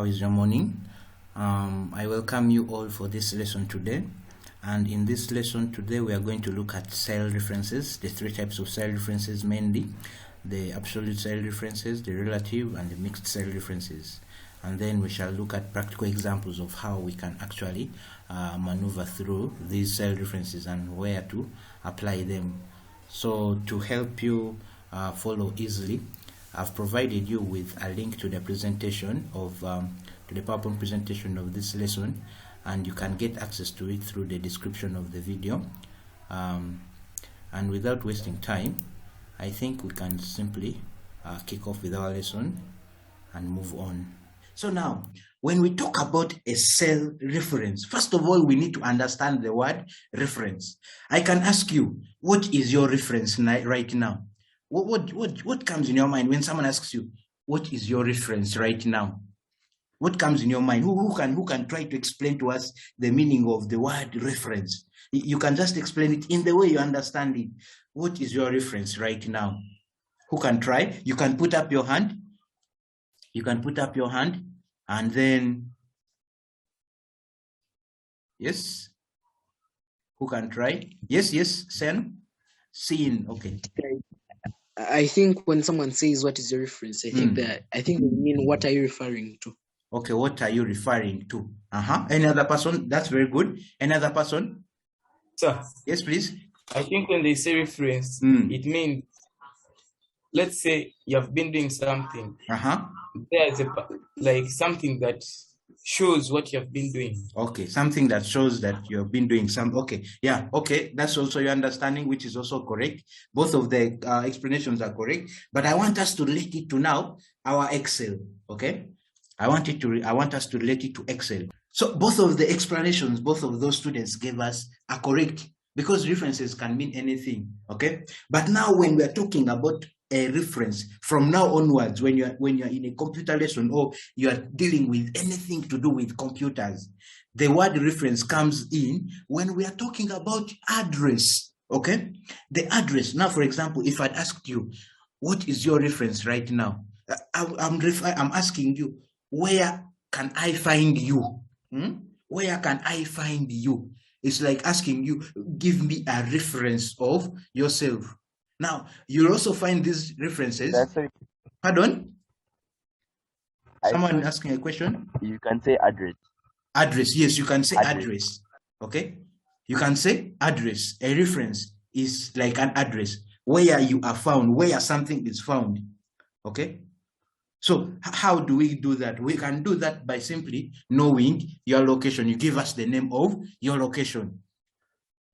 is your morning? I welcome you all for this lesson today. And in this lesson today, we are going to look at cell references, the three types of cell references mainly, the absolute cell references, the relative, and the mixed cell references. And then we shall look at practical examples of how we can actually maneuver through these cell references and where to apply them. So to help you follow easily, I've provided you with a link to the presentation of to the PowerPoint presentation of this lesson, and you can get access to it through the description of the video. And without wasting time, I think we can simply kick off with our lesson and move on. So now, when we talk about a cell reference, first of all, we need to understand the word reference. I can ask you, what is your reference right now? What comes in your mind when someone asks you, what is your reference right now? What comes in your mind? Who can try to explain to us the meaning of the word reference? You can just explain it in the way you understand it. What is your reference right now? Who can try? You can put up your hand. You can put up your hand, and then, yes. Who can try? Yes, Sen. Scene. Okay. I think when someone says what is your reference, I think they mean what are you referring to? Okay, what are you referring to? Any other person? That's very good. Another person? Sir. Yes, please. I think when they say reference, it means, let's say you have been doing something. There's like something that shows what you have been doing. Okay, something that shows that you have been doing something. Okay, yeah, okay, that's also your understanding, which is also correct. Both of the explanations are correct, but I want us to relate it to now our Excel. Okay, I want us to relate it to Excel. So both of the explanations, both of those students gave us are correct, because references can mean anything. Okay, but now when we are talking about a reference from now onwards, when you're in a computer lesson or you are dealing with anything to do with computers, the word reference comes in when we are talking about address. Okay, the address. Now, for example, if I'd asked you, what is your reference right now? I'm asking you, where can I find you? Where can I find you? It's like asking you, give me a reference of yourself. Now, you'll also find these references. Pardon? Someone asking a question? You can say address. Address, yes, you can say address. Okay? You can say address. A reference is like an address, where you are found, where something is found. Okay? So, how do we do that? We can do that by simply knowing your location. You give us the name of your location.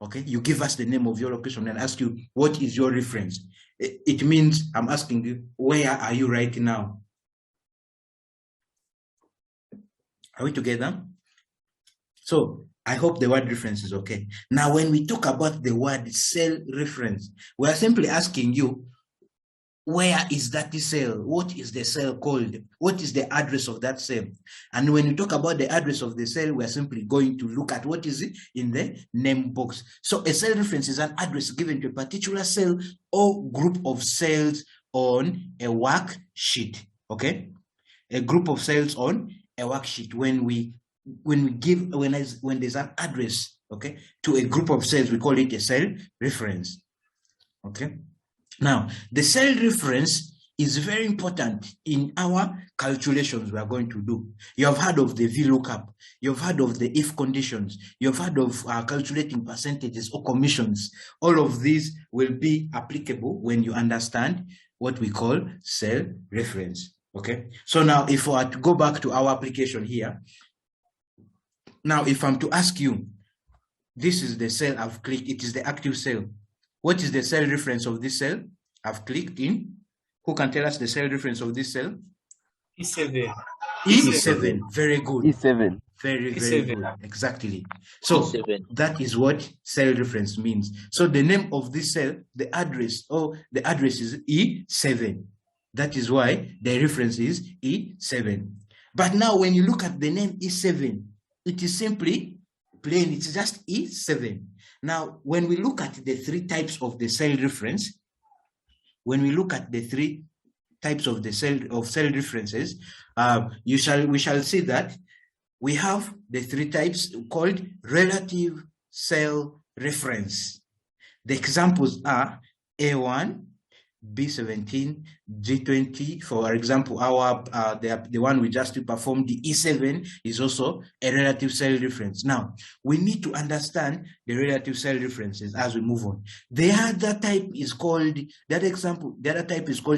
Okay, you give us the name of your location and ask you, what is your reference? It means I'm asking you, where are you right now? Are we together? So I hope the word reference is okay. Now, when we talk about the word cell reference, we are simply asking you, where is that cell? What is the cell called? What is the address of that cell? And when you talk about the address of the cell, we are simply going to look at what is it in the name box. So a cell reference is an address given to a particular cell or group of cells on a worksheet. Okay, a group of cells on a worksheet. When there's an address, okay, to a group of cells, we call it a cell reference. Okay. Now, the cell reference is very important in our calculations we are going to do. You have heard of the VLOOKUP. You've heard of the if conditions. You've heard of calculating percentages or commissions. All of these will be applicable when you understand what we call cell reference. Okay. So now, if I were to go back to our application here, now if I'm to ask you, this is the cell I've clicked. It is the active cell. What is the cell reference of this cell I've clicked in? Who can tell us the cell reference of this cell? E7. E7. Very good. E7. Very E7. good. Exactly. So E7. that is what cell reference means. So the name of this cell, the address is E7. That is why the reference is E7. But now when you look at the name E7, it is simply plain. It's just E7. Now, when we look at the three types of the cell reference, when we look at the three types of the cell references, we shall see that we have the 3 types called relative cell reference. The examples are A1, B17, G20. For example, the one we just performed, the E7, is also a relative cell reference. Now, we need to understand the relative cell references as we move on. The other type is called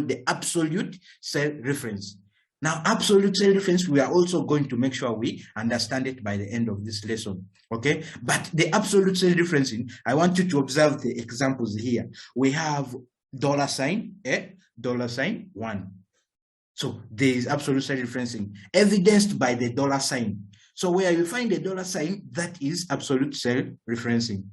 the absolute cell reference. Now, absolute cell reference, we are also going to make sure we understand it by the end of this lesson, okay? But the absolute cell referencing, I want you to observe the examples here. We have $1. So there is absolute cell referencing evidenced by the $. So where you find the $, that is absolute cell referencing.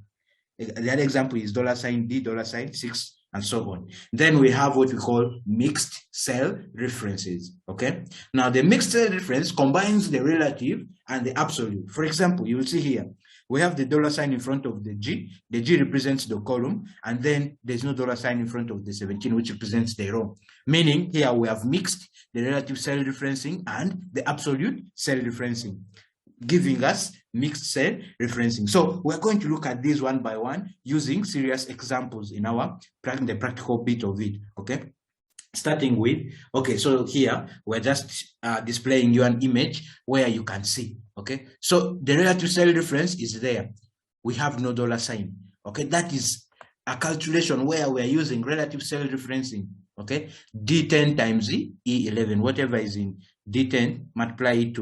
The other example is $D, $6, and so on. Then we have what we call mixed cell references, okay? Now the mixed cell reference combines the relative and the absolute. For example, you will see here, we have the $in front of the G. The G represents the column, and then there's no $sign in front of the 17, which represents the row. Meaning here we have mixed the relative cell referencing and the absolute cell referencing, giving us mixed cell referencing. So we're going to look at these one by one using serious examples in the practical bit of it, okay? Starting with, okay, so here we're just displaying you an image where you can see, okay? So the relative cell reference is there. We have no $sign, okay? That is a calculation where we're using relative cell referencing, okay? D10 times E11, whatever is in D10, multiply it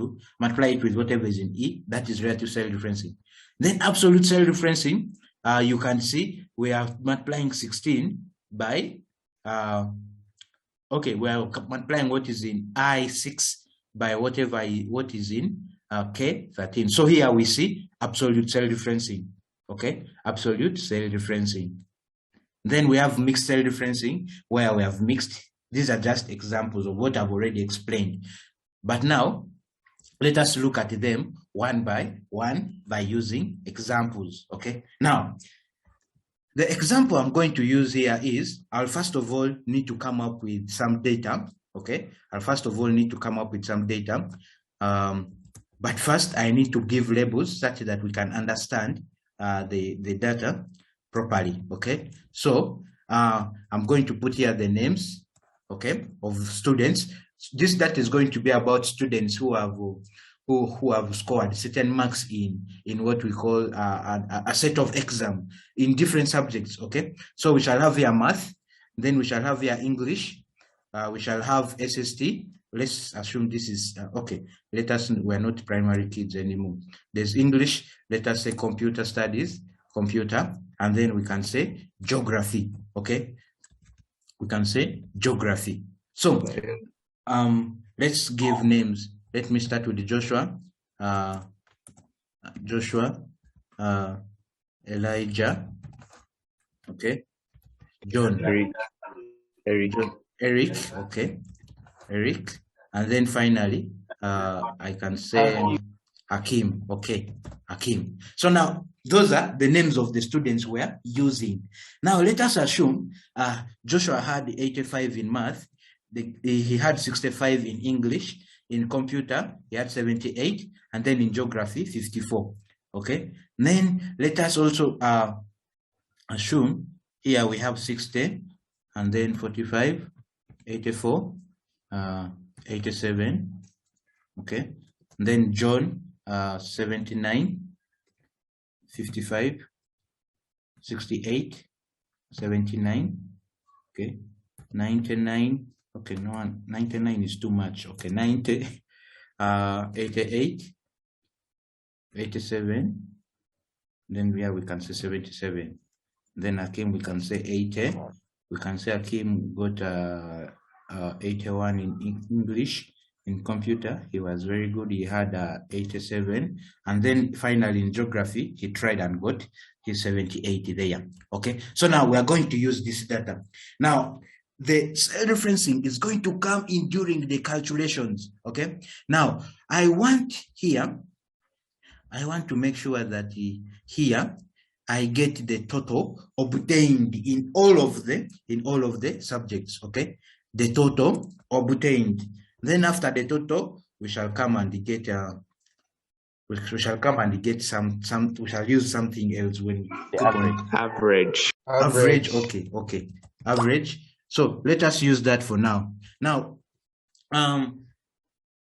with whatever is in E, that is relative cell referencing. Then absolute cell referencing, you can see we are multiplying 16 by, okay, we are multiplying what is in I6 by what is in K13. So here we see absolute cell referencing, okay? Absolute cell referencing. Then we have mixed cell referencing where we have mixed. These are just examples of what I've already explained. But now, let us look at them one by one by using examples, okay? Now, the example I'm going to use here is, I'll first of all need to come up with some data, okay? But first, I need to give labels such that we can understand the data properly, okay? So, I'm going to put here the names, okay, of students. This data is going to be about students who have scored certain marks in what we call a set of exam in different subjects, okay? So we shall have here math, then we shall have here English, we shall have SST. Let's assume this is, okay, we're not primary kids anymore. There's English, let us say computer studies, and then we can say geography, okay? We can say geography. So, let's give names. Let me start with Joshua, Elijah, okay, John, Eric, okay, Eric, and then finally, I can say Hakim, okay, Hakim. So now, those are the names of the students we're using. Now, let us assume Joshua had 85 in math, he had 65 in English, in computer, he had 78, and then in geography, 54, okay? Then let us also assume here we have 60, and then 45, 84, 87, okay? And then John, 79, 55, 68, 79, okay? 99, okay, no, 99 is too much. Okay, 90, 88, 87. Then we can say 77. Then Hakim, we can say 80. We can say Hakim got 81 in English. In computer, he was very good. He had 87. And then finally in geography, he tried and got his 78 there. Okay, so now we are going to use this data. Now, the cell referencing is going to come in during the calculations, okay? Now, I want to make sure that here, I get the total obtained in all of the subjects, okay? the total obtained. Then after the total, we shall come and get we shall use something else when average. Okay, average. So let us use that for now. Now,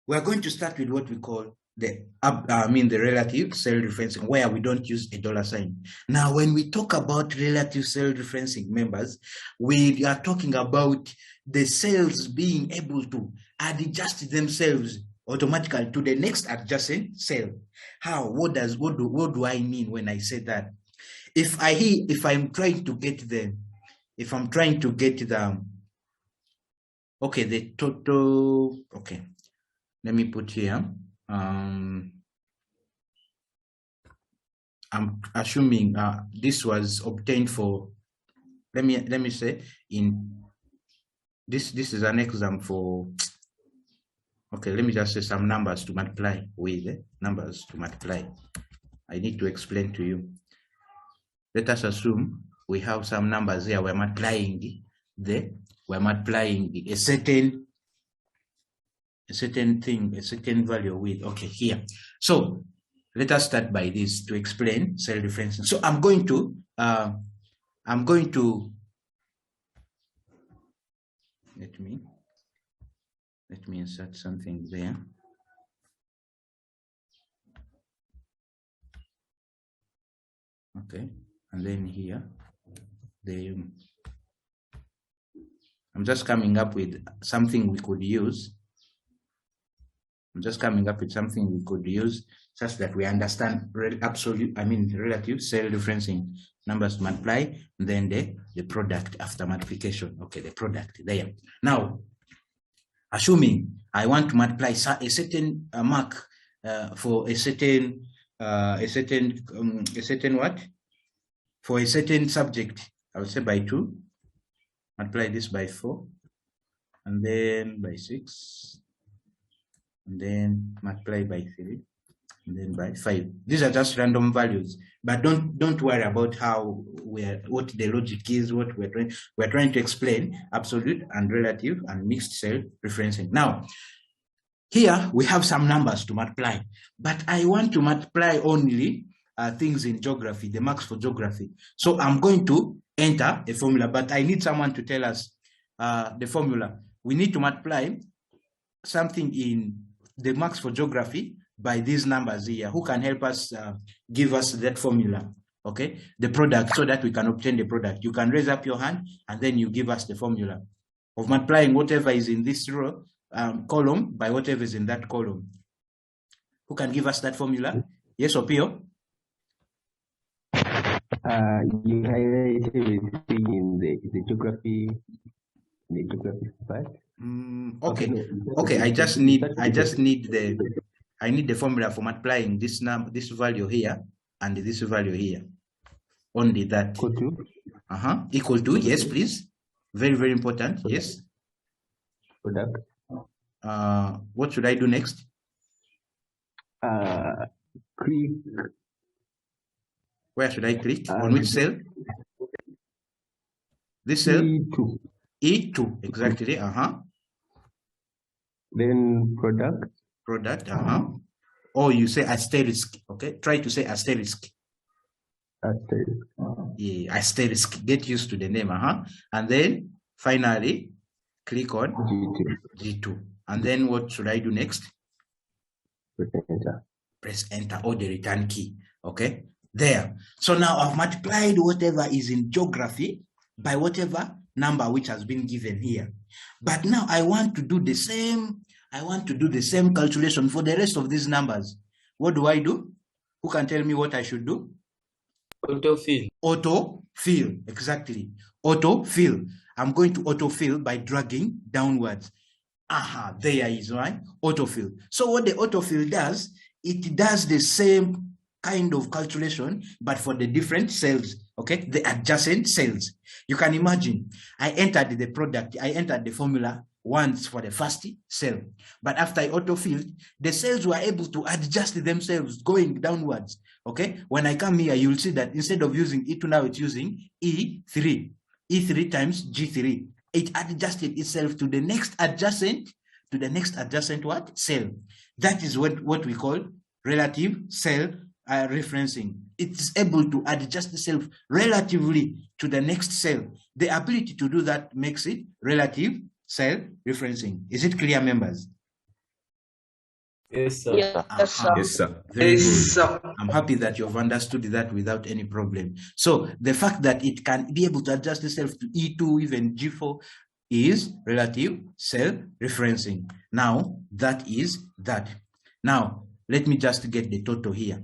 we're going to start with what we call the relative cell referencing, where we don't use a dollar sign. Now, when we talk about relative cell referencing, members, we are talking about the cells being able to adjust themselves automatically to the next adjacent cell. How? What do I mean when I say that? If I'm trying to get the okay, the total, okay, let me put here, I'm assuming this was obtained for, let me say, in this is an example for, okay, let me just say some numbers to multiply with, numbers to multiply. I need to explain to you. Let us assume we have some numbers here. We're multiplying a certain thing, a certain value with, okay, here. So let us start by this to explain cell referencing. So I'm going to let me insert something there. Okay, and then here, I'm just coming up with something we could use. Such that we understand relative cell referencing, numbers to multiply, and then the product after multiplication. Okay, the product there. Now, assuming I want to multiply a certain mark for a certain for a certain subject, I will say by 2, multiply this by 4, and then by 6, and then multiply by 3, and then by 5. These are just random values, but don't worry about what the logic is. What we're trying to explain absolute and relative and mixed cell referencing. Now, here we have some numbers to multiply, but I want to multiply only things in geography, the marks for geography. So I'm going to enter a formula, but I need someone to tell us the formula. We need to multiply something in the marks for geography by these numbers here. Who can help us give us that formula? Okay, the product, so that we can obtain the product. You can raise up your hand and then you give us the formula of multiplying whatever is in this row column by whatever is in that column. Who can give us that formula? Yes, Opio? You highlighted in the geography part. Okay. I need the formula for multiplying this value here and this value here. Only that. Equal to, yes, please. Very, very important. Yes. Product. What should I do next? Click. Where should I click? On which cell? This cell? E2. E2, exactly. Then product. Product, or you say asterisk. Okay, try to say asterisk. Asterisk. Yeah, asterisk. Get used to the name, and then finally click on G2. And then what should I do next? Press enter. Press enter or the return key. Okay, there. So now I've multiplied whatever is in geography by whatever number which has been given here. But now I want to do the same. I want to do the same calculation for the rest of these numbers. What do I do? Who can tell me what I should do? Autofill. Autofill, exactly. Autofill. I'm going to autofill by dragging downwards. There is, right? Autofill. So what the autofill does, it does the same kind of calculation, but for the different cells, okay? The adjacent cells. You can imagine, I entered the product, I entered the formula once for the first cell, but after I autofilled, the cells were able to adjust themselves going downwards, okay? When I come here, you'll see that instead of using E2, now it's using E3. E3 times G3. it adjusted itself to the next adjacent what? Cell. That is what we call relative cell referencing. It's able to adjust itself relatively to the next cell. The ability to do that makes it relative cell referencing. Is it clear, members? Yes, sir. Yes, sir. Yes, sir. Very good. I'm happy that you've understood that without any problem. So the fact that it can be able to adjust itself to E2, even G4, is relative cell referencing. Now, that is that. Now, let me just get the total here.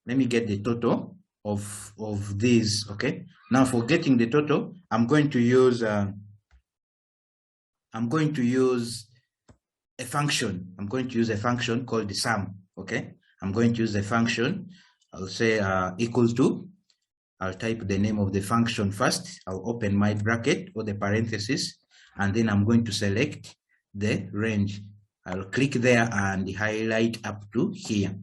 Let me get the total of these, okay? Now, for getting the total, I'm going to use a function. I'm going to use a function called the sum, okay? I'm going to use the function. I'll say equal to. I'll type the name of the function first. I'll open my bracket or the parenthesis, and then I'm going to select the range. I'll click there and highlight up to here.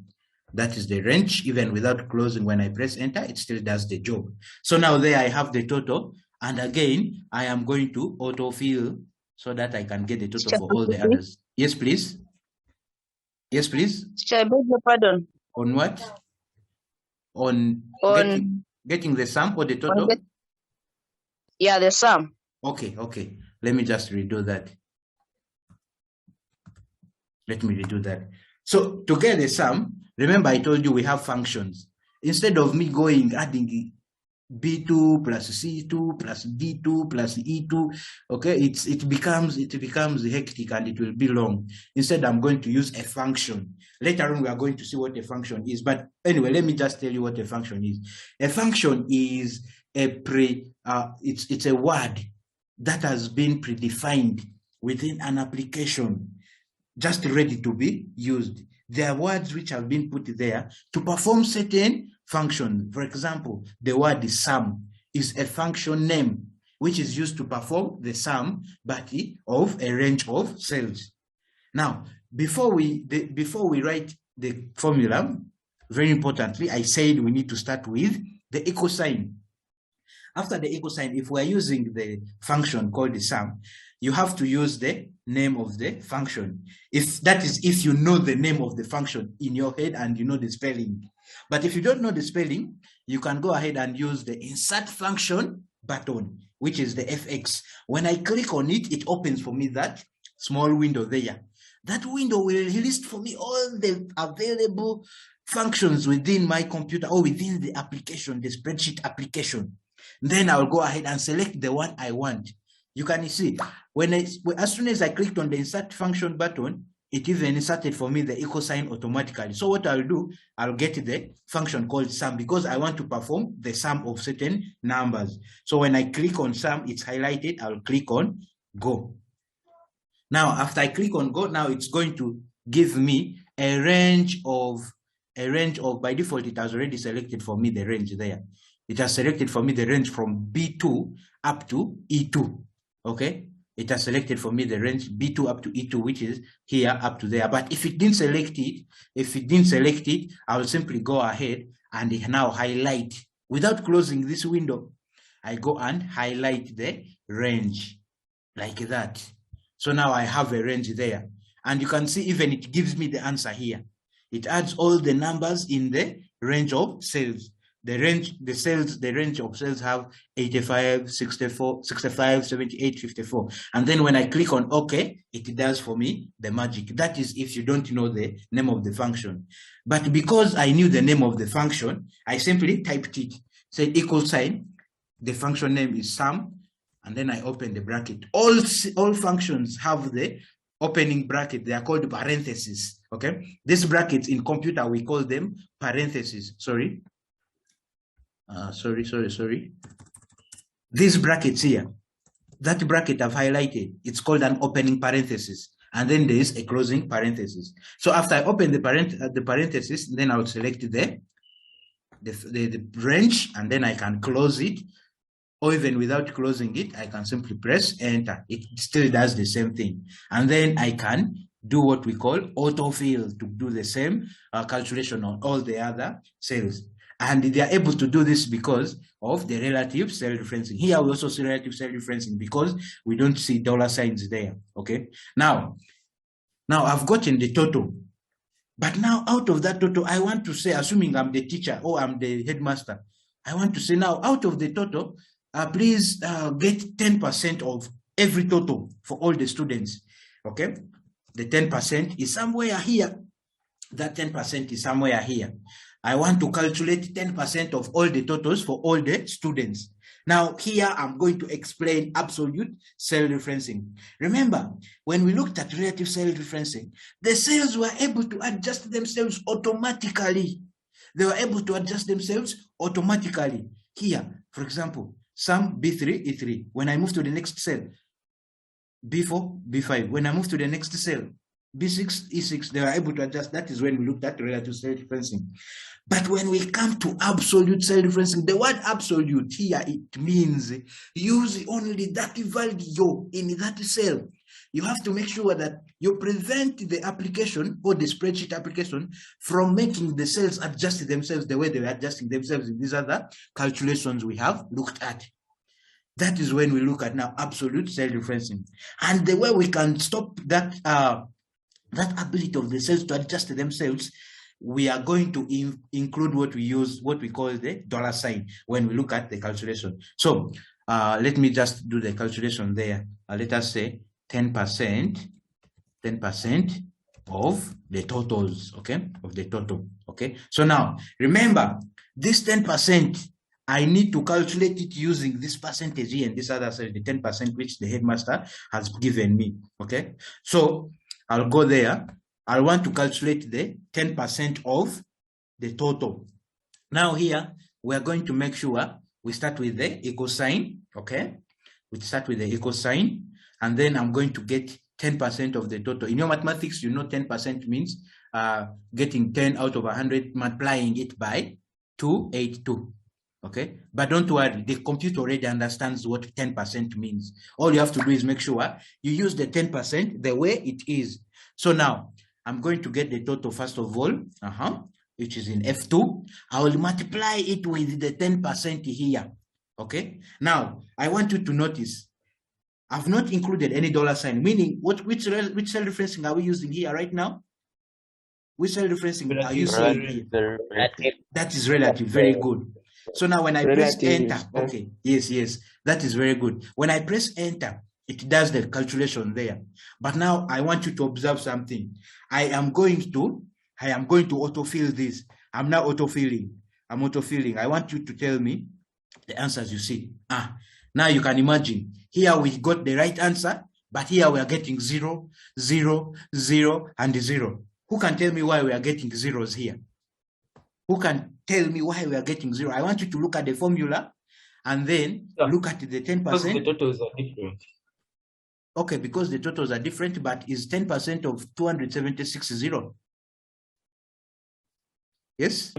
That is the range. Even without closing, when I press enter, it still does the job. So now there I have the total. And again, I am going to autofill so that I can get the total for all the others. Yes, please. Yes, please. I beg your pardon. On what? On getting the sum or the total? Yeah, the sum. Okay. Let me just redo that. Let me redo that. So to get the sum, remember I told you we have functions. Instead of me adding B2 plus C2 plus D2 plus E2, okay, it becomes hectic and it will be long. Instead, I'm going to use a function. Later on, we are going to see what a function is. But anyway, let me just tell you what a function is. A function is it's a word that has been predefined within an application, just ready to be used. There are words which have been put there to perform certain functions. For example, the word sum is a function name which is used to perform the sum but of a range of cells. Now, before we write the formula, very importantly, I said we need to start with the equal sign. After the equal sign, if we're using the function called the sum, you have to use the name of the function. If you know the name of the function in your head and you know the spelling. But if you don't know the spelling, you can go ahead and use the insert function button, which is the FX. When I click on it, it opens for me that small window there. That window will list for me all the available functions within my computer or within the application, the spreadsheet application. Then I'll go ahead and select the one I want. You can see, as soon as I clicked on the insert function button, it even inserted for me the equal sign automatically. So what I'll do, I'll get the function called sum because I want to perform the sum of certain numbers. So when I click on sum, it's highlighted. I'll click on go. Now, after I click on go, now it's going to give me a range of, by default, it has already selected for me the range there. It has selected for me the range from B2 up to E2. Okay, it has selected for me the range B2 up to E2, which is here up to there. But if it didn't select it, I will simply go ahead and now highlight. Without closing this window, I go and highlight the range like that. So now I have a range there. And you can see even it gives me the answer here. It adds all the numbers in the range of cells. The range of cells have 85, 64, 65, 78, 54. And then when I click on OK, it does for me the magic. That is if you don't know the name of the function. But because I knew the name of the function, I simply typed it, said equal sign. The function name is sum. And then I open the bracket. All functions have the opening bracket. They are called parentheses. Okay. These brackets in computer, we call them parentheses. Sorry. These brackets here, that bracket I've highlighted, it's called an opening parenthesis. And then there is a closing parenthesis. So after I open the parenthesis, then I'll select the range, and then I can close it. Or even without closing it, I can simply press enter. It still does the same thing. And then I can do what we call autofill to do the same calculation on all the other cells. And they are able to do this because of the relative cell referencing. Here we also see relative cell referencing because we don't see dollar signs there. Okay. Now I've gotten the total. But now out of that total, I want to say, assuming I'm the teacher or I'm the headmaster, I want to say now out of the total, please get 10% of every total for all the students. Okay. The 10% is somewhere here. That 10% is somewhere here. I want to calculate 10% of all the totals for all the students. Now here I'm going to explain absolute cell referencing. Remember, when we looked at relative cell referencing, the cells were able to adjust themselves automatically. They were able to adjust themselves automatically. Here, for example, sum B3, E3. When I move to the next cell, B4, B5. When I move to the next cell, B6, E6, they were able to adjust. That is when we looked at relative cell referencing. But when we come to absolute cell referencing, the word absolute here, it means use only that value in that cell. You have to make sure that you prevent the application or the spreadsheet application from making the cells adjust themselves the way they were adjusting themselves in these other calculations we have looked at. That is when we look at now absolute cell referencing. And the way we can stop that that ability of the cells to adjust themselves, we are going to include what we call the dollar sign when we look at the calculation. So let me just do the calculation there. Let us say 10% of the totals, okay, of the total, okay. So now remember, this 10%, I need to calculate it using this percentage here and this other side, the 10% which the headmaster has given me, okay. So I'll go there. I want to calculate the 10% of the total. Now here, we're going to make sure we start with the equal sign, okay? We start with the equal sign, and then I'm going to get 10% of the total. In your mathematics, you know 10% means getting 10 out of 100, multiplying it by 282, okay? But don't worry, the computer already understands what 10% means. All you have to do is make sure you use the 10% the way it is. So now, I'm going to get the total first of all, which is in F2. I will multiply it with the 10% here, okay? Now, I want you to notice, I've not included any dollar sign, meaning which cell referencing are we using here right now? Which cell referencing are you saying here? That is relative, very good. So now when I press enter, okay, yes, that is very good. When I press enter, it does the calculation there. But now I want you to observe something. I am going to autofill this. I'm now autofilling. I'm autofilling. I want you to tell me the answers you see. Now you can imagine. Here we got the right answer, but here we are getting 0, 0, 0, and 0. Who can tell me why we are getting zeros here? Who can tell me why we are getting 0? I want you to look at the formula and then look at the 10%. Because the totals are different. Okay, because the totals are different, but is 10% of 276 0? Yes?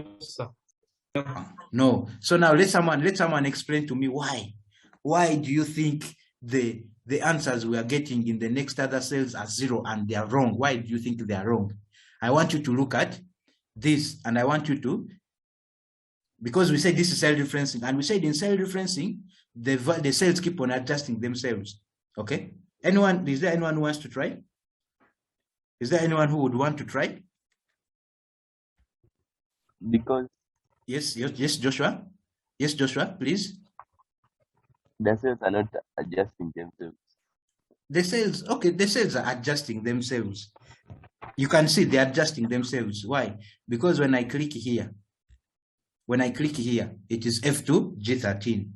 No. So now let someone explain to me why. Why do you think the answers we are getting in the next other cells are 0 and they are wrong? Why do you think they are wrong? I want you to look at this, and I want you to, because we said this is cell referencing, and we said in cell referencing, the cells keep on adjusting themselves. Okay? Is there anyone who wants to try? Is there anyone who would want to try? Because yes, Joshua. Yes, Joshua, please. The cells are not adjusting themselves. The cells are adjusting themselves. You can see they're adjusting themselves. Why? Because when I click here, it is F2 G13,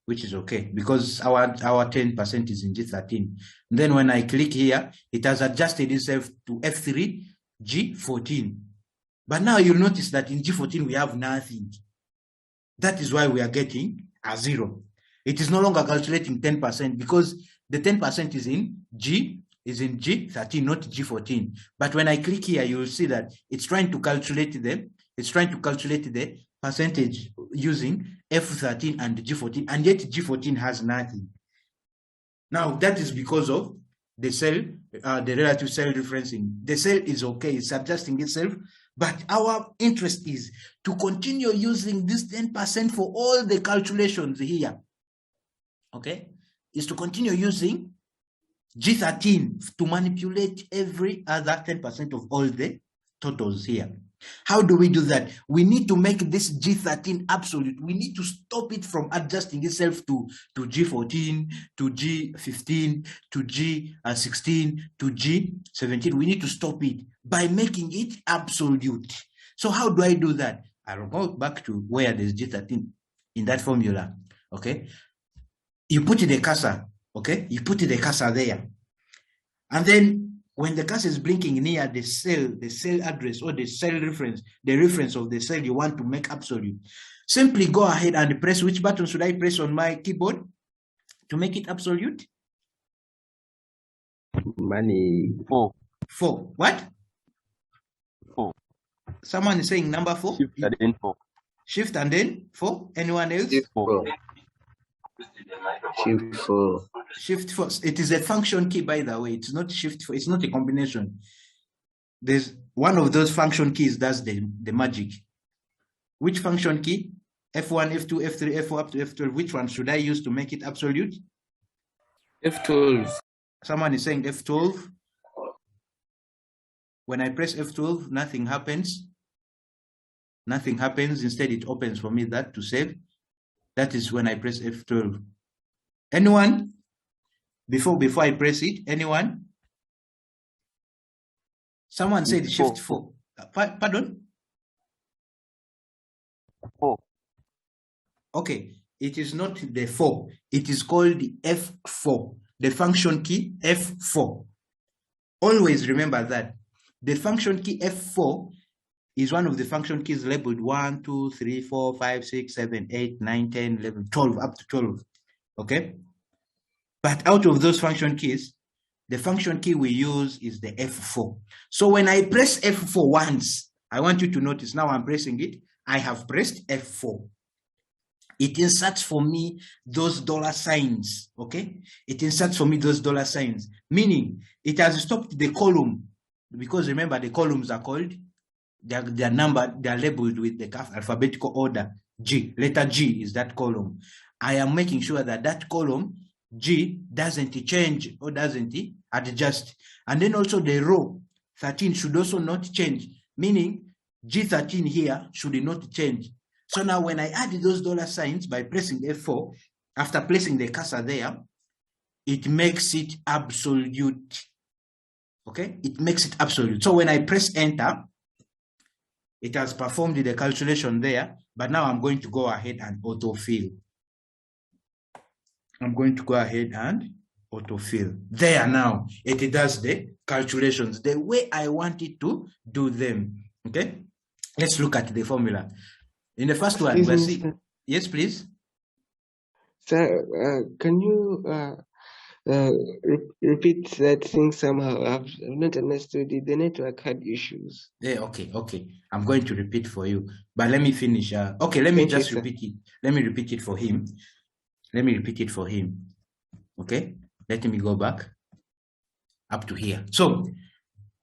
which is okay because our 10% is in G13. And then when I click here, it has adjusted itself to F3 G14. But now you'll notice that in G14 we have nothing. That is why we are getting a 0. It is no longer calculating 10% because the 10% is in G13, not G14. But when I click here, you will see that it's trying to calculate the percentage using F13 and G14, and yet G14 has nothing. Now that is because of the cell, the relative cell referencing. The cell is okay, it's adjusting itself, But our interest is to continue using this 10% for all the calculations here. Okay? Is to continue using G13 to manipulate every other 10% of all the totals here. How do we do that? We need to make this G13 absolute. We need to stop it from adjusting itself to G14, to G15, to G16, to G17. We need to stop it by making it absolute. So how do I do that? I'll go back to where there's G13 in that formula. Okay. You put the cursor. Okay. You put the cursor there. And then when the cursor is blinking near the cell address or the cell reference, the reference of the cell you want to make absolute, simply go ahead and press. Which button should I press on my keyboard to make it absolute? Money 4. 4. What? 4. Someone is saying number 4. Shift and then 4. Shift and then 4. Anyone else? Shift 4. Shift 4. Shift 4. It is a function key, by the way. It's not shift 4. It's not a combination. There's one of those function keys does the magic. Which function key? F1, F2, F3, F4 up to F12. Which one should I use to make it absolute? F12. Someone is saying F12. When I press F12, nothing happens. Nothing happens. Instead, it opens for me that to save. That is when I press F12. Anyone? Before I press it, anyone? Someone said shift 4. Pardon? 4. Okay, it is not the 4. It is called the F4. The function key F4. Always remember that. The function key F4 is one of the function keys labeled 1, 2, 3, 4, 5, 6, 7, 8, 9, 10, 11, 12, up to 12. Okay? But out of those function keys, the function key we use is the F4. So when I press F4 once, I want you to notice now I'm pressing it. I have pressed F4. It inserts for me those dollar signs. Okay? It inserts for me those dollar signs, meaning it has stopped the column, because remember the columns are called, they're numbered, they're labeled with the alphabetical order. G, letter G is that column. I am making sure that that column G doesn't change or doesn't adjust. And then also the row 13 should also not change, meaning G13 here should not change. So now when I add those dollar signs by pressing F4, after placing the cursor there, it makes it absolute. Okay, it makes it absolute. So when I press enter, it has performed the calculation there, but now I'm going to go ahead and autofill. I'm going to go ahead and autofill. There now, it does the calculations the way I want it to do them. Okay, let's look at the formula. In the first one, we'll see. Yes, please. Sir, can you repeat that thing somehow? I've not understood it. The network had issues. Yeah, okay. I'm going to repeat for you, but let me finish. Okay, let me just repeat it. Let me repeat it for him. Okay, let me go back up to here. So,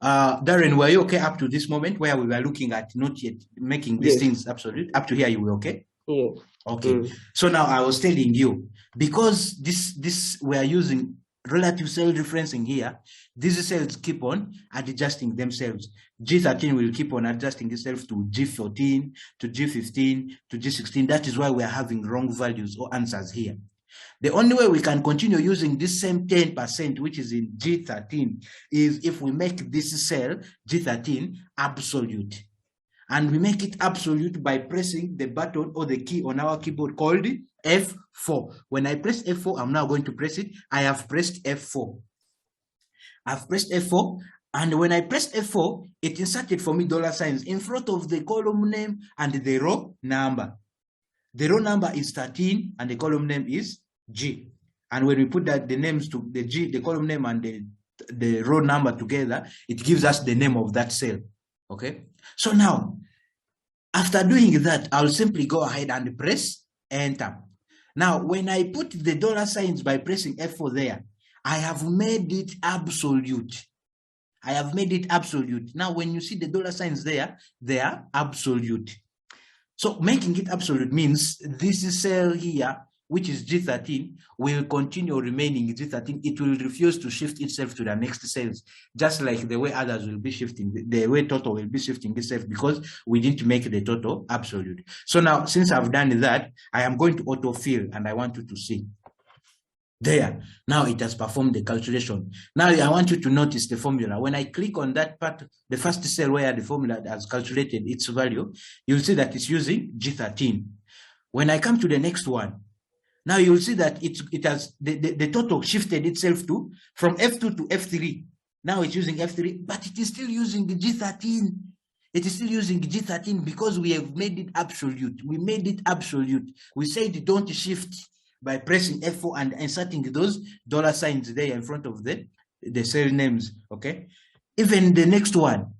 Darren, were you okay up to this moment where we were looking at not yet making these things absolute? Up to here, you were okay? Yeah. Okay. So now I was telling you, because this we are using relative cell referencing here, these cells keep on adjusting themselves. G13 will keep on adjusting itself to G14, to G15, to G16. That is why we are having wrong values or answers here. The only way we can continue using this same 10%, which is in G13, is if we make this cell G13 absolute. And we make it absolute by pressing the button or the key on our keyboard called F4. When I press F4, I'm now going to press it. I have pressed F4. I've pressed F4. And when I press F4, it inserted for me dollar signs in front of the column name and the row number. The row number is 13 and the column name is G. And when we put that the names to the G, the column name and the row number together, it gives us the name of that cell. Okay. So now, after doing that, I'll simply go ahead and press enter. Now, when I put the dollar signs by pressing F4 there, I have made it absolute. I have made it absolute. Now, when you see the dollar signs there, they are absolute. So making it absolute means this cell here, which is G13, will continue remaining G13. It will refuse to shift itself to the next cells, just like the way others will be shifting, the way total will be shifting itself, because we didn't make the total absolute. So now, since I've done that, I am going to autofill, and I want you to see. There, now it has performed the calculation. Now I want you to notice the formula. When I click on that part, the first cell where the formula has calculated its value, you'll see that it's using G13. When I come to the next one, now you'll see that it has the total shifted itself to from F2 to F3. Now it's using F3, but it is still using the G13. It is still using G13 because we have made it absolute. We made it absolute. We said don't shift by pressing F4 and inserting those dollar signs there in front of the cell names, okay? Even the next one,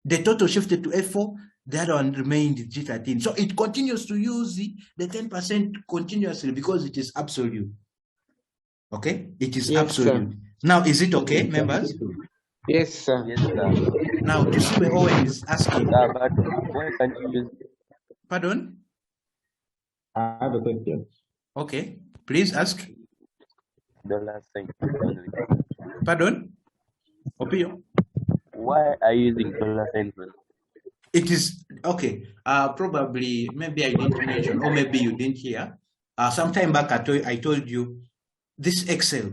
the total shifted to F4, the other one remained G13. So it continues to use the 10% continuously because it is absolute, okay? It is absolute. Sir. Now, is it okay, members? Yes, sir. Yes, sir. Now, Tusime Owen is asking. But why can't you use... Pardon? I have a question. Okay, please ask. Dollar sign. Pardon? Opio? Why are you using dollar sign? It is, okay, probably, maybe I didn't mention, or maybe you didn't hear. Sometime back, I told you, this Excel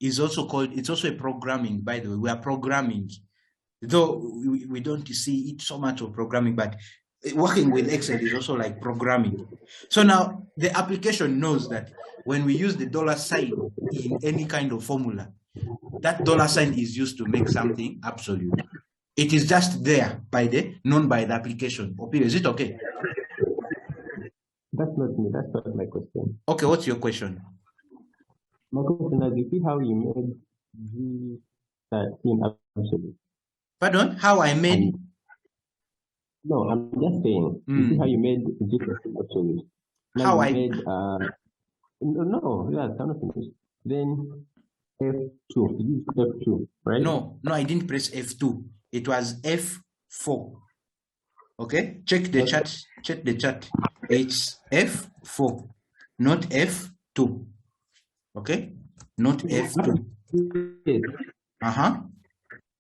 is also called, it's also a programming, by the way. We are programming, though we don't see it so much of programming, but working with Excel is also like programming. So now the application knows that when we use the dollar sign in any kind of formula, that dollar sign is used to make something absolute. It is just there known by the application. Opio, is it okay? That's not me. That's not my question. Okay, what's your question? My question is, you see how you made G13 absolute? Pardon? How I made? No, I'm just saying. You see how you made G13 absolute? Now how I made? No, yeah, it's not finished. Then F2. You used F2, right? No, I didn't press F2. It was F4. Okay, check the chat. Check the chat. It's F4, not F2. Okay, not F2. Yes.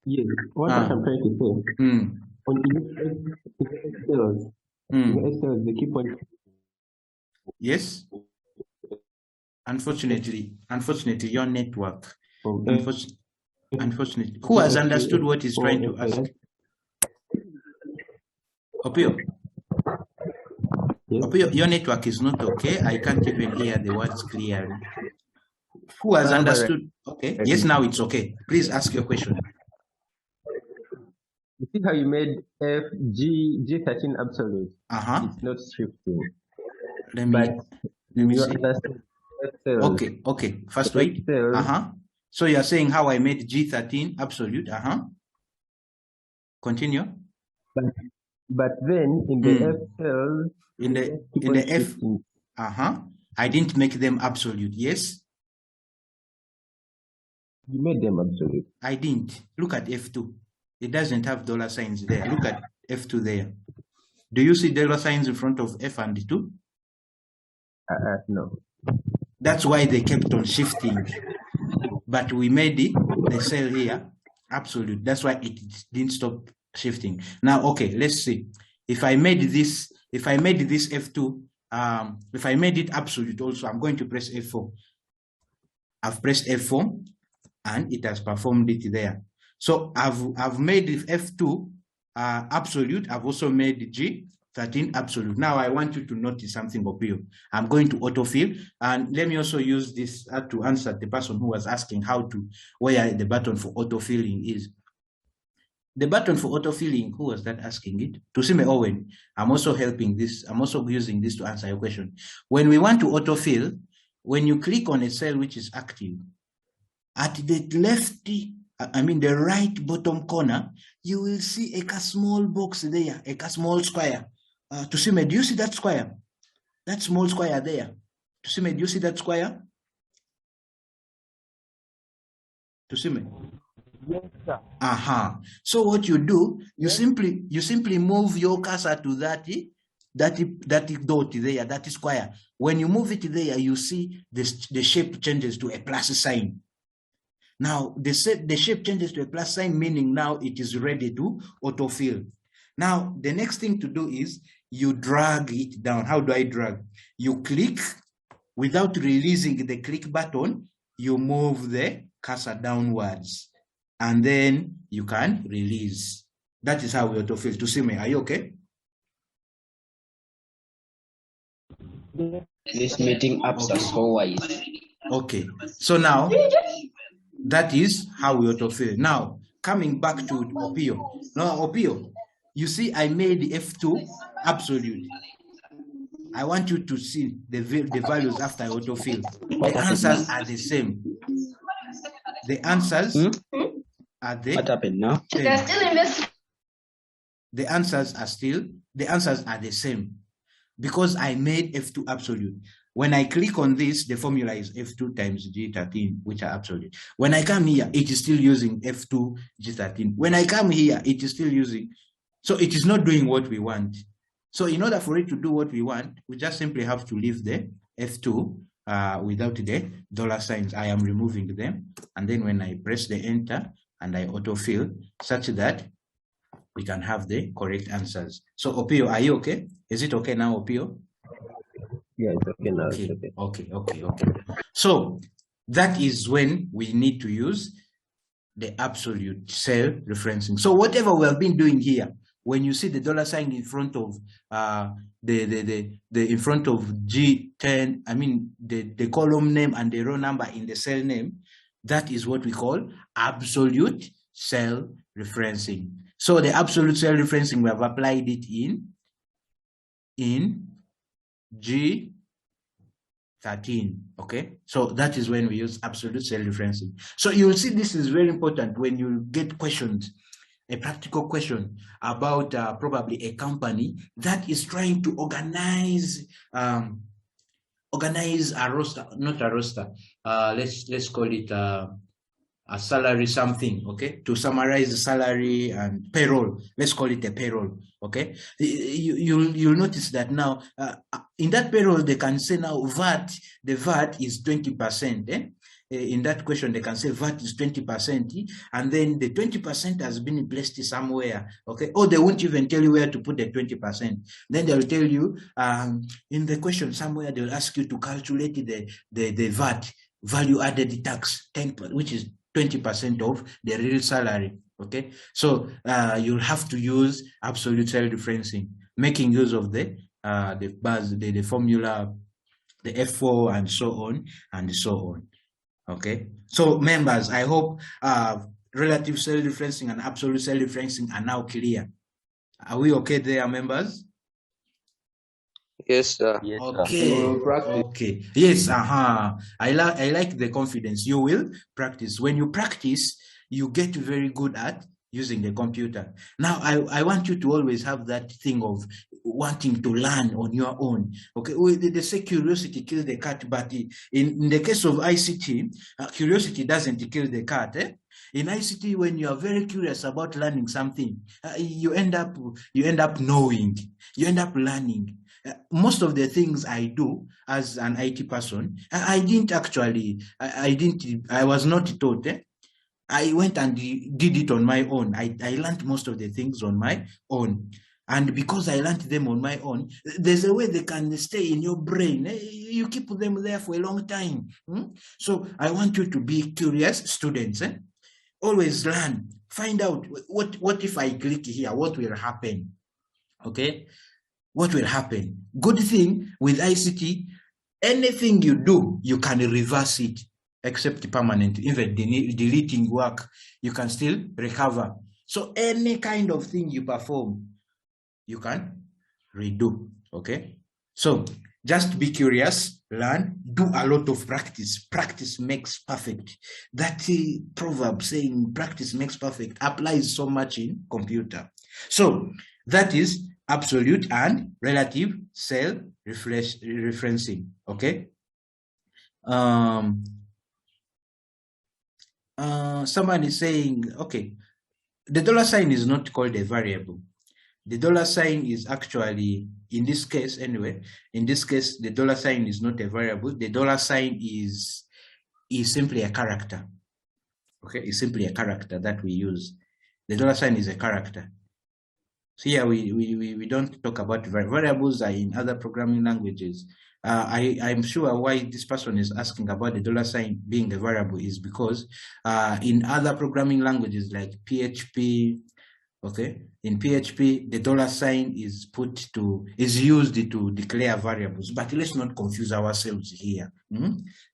Yes. What I'm trying to say. On Excel, they keep on. Yes. Unfortunately, your network. Unfortunately, who has understood what he's trying to ask? Opio. Yes. Opio, your network is not okay. I can't even hear the words clearly. Who has understood? Okay. Yes, now it's okay. Please ask your question. You see how you made G13 absolute? It's not shifting. Let me see. Okay. First wait. So you're saying how I made G13 absolute. Continue. But then in the F cells, in the F, I didn't make them absolute. Yes. You made them absolute. I didn't. Look at F2. It doesn't have dollar signs there. Look at F2 there. Do you see dollar signs in front of F and 2? No. That's why they kept on shifting. But we made the cell here absolute. That's why it didn't stop shifting. Now, okay, let's see. If I made this F2, if I made it absolute also, I'm going to press F4. I've pressed F4 and it has performed it there. So I've made F2 absolute. I've also made G13 absolute. Now I want you to notice something, Opio. I'm going to autofill, and let me also use this to answer the person who was asking where the button for autofilling is. The button for autofilling, who was that asking it? Tusime Owen. I'm also helping this. I'm also using this to answer your question. When we want to autofill, when you click on a cell which is active, at the the right bottom corner, you will see a small box there, a small square. Tusime, do you see that square? That small square there. Tusime, do you see that square? Tusime. Yes, sir. So what you do, you simply move your cursor to that dot there, that square. When you move it there, you see the shape changes to a plus sign. Now the shape changes to a plus sign, meaning now it is ready to autofill. Now the next thing to do is you drag it down. How do I drag? You click without releasing the click button, you move the cursor downwards, and then you can release. That is how we autofill. To see me, are you okay? This meeting apps are so wise. Okay, so now that is how we autofill. Now coming back to Opio. Now Opio, you see I made F2 absolute. I want you to see the values after I autofill. The answers are the same. The answers are the What happened now? The answers are the same because I made F2 absolute. When I click on this, the formula is F2 times G13, which are absolute. When I come here, it is still using F2 G13. When I come here, it is still using, so it is not doing what we want. So in order for it to do what we want, we just simply have to leave the F2 without the dollar signs. I am removing them. And then when I press the enter and I autofill, such that we can have the correct answers. So Opio, are you okay? Is it okay now, Opio? Yeah, it's okay now. Okay. It's okay. Okay. So that is when we need to use the absolute cell referencing. So whatever we have been doing here, when you see the dollar sign in front of in front of G10, I mean the column name and the row number in the cell name, that is what we call absolute cell referencing. So the absolute cell referencing, we have applied it in G13. Okay, so that is when we use absolute cell referencing. So you will see this is very important when you get questions, a practical question about probably a company that is trying to organize a roster, not a roster. Let's call it a salary something, okay? To summarize the salary and payroll, let's call it a payroll, okay? You'll notice that now in that payroll they can say now VAT, the VAT is 20%. In that question they can say VAT is 20%, and then the 20% has been placed somewhere, okay? Or they won't even tell you where to put the 20%. Then they'll tell you in the question somewhere they'll ask you to calculate the VAT, value added tax, 10%, which is 20% of the real salary. Okay, so you'll have to use absolute cell referencing, making use of the bars, the formula, the F4, and so on and so on. Okay, so members, I hope relative cell referencing and absolute cell referencing are now clear. Are we okay there, members? Yes, sir. Yes, Okay. sir. Okay. Yes. I like the confidence. You will practice. When you practice, you get very good at using the computer. Now, I want you to always have that thing of wanting to learn on your own. Okay. They say curiosity kills the cat, but in the case of ICT, curiosity doesn't kill the cat. In ICT, when you are very curious about learning something, you end up knowing, you end up learning. Most of the things I do as an IT person, I was not taught. I went and did it on my own. I learned most of the things on my own. And because I learned them on my own, there's a way they can stay in your brain. You keep them there for a long time. So I want you to be curious students. Always learn. Find out what if I click here, what will happen? Okay? What will happen? Good thing with ICT, anything you do, you can reverse it, except permanent. Even deleting work, you can still recover. So any kind of thing you perform, you can redo. Okay? So just be curious, learn, do a lot of practice. Practice makes perfect. That proverb saying practice makes perfect applies so much in computer. So that is absolute and relative cell referencing. Okay. someone is saying, okay, the dollar sign is not called a variable. The dollar sign is actually, in this case anyway, in this case, the dollar sign is not a variable. The dollar sign is simply a character. Okay, it's simply a character that we use. The dollar sign is a character. So here we don't talk about variables are in other programming languages. I'm sure why this person is asking about the dollar sign being a variable is because in other programming languages like PHP, okay, in PHP, the dollar sign is used to declare variables, but let's not confuse ourselves here.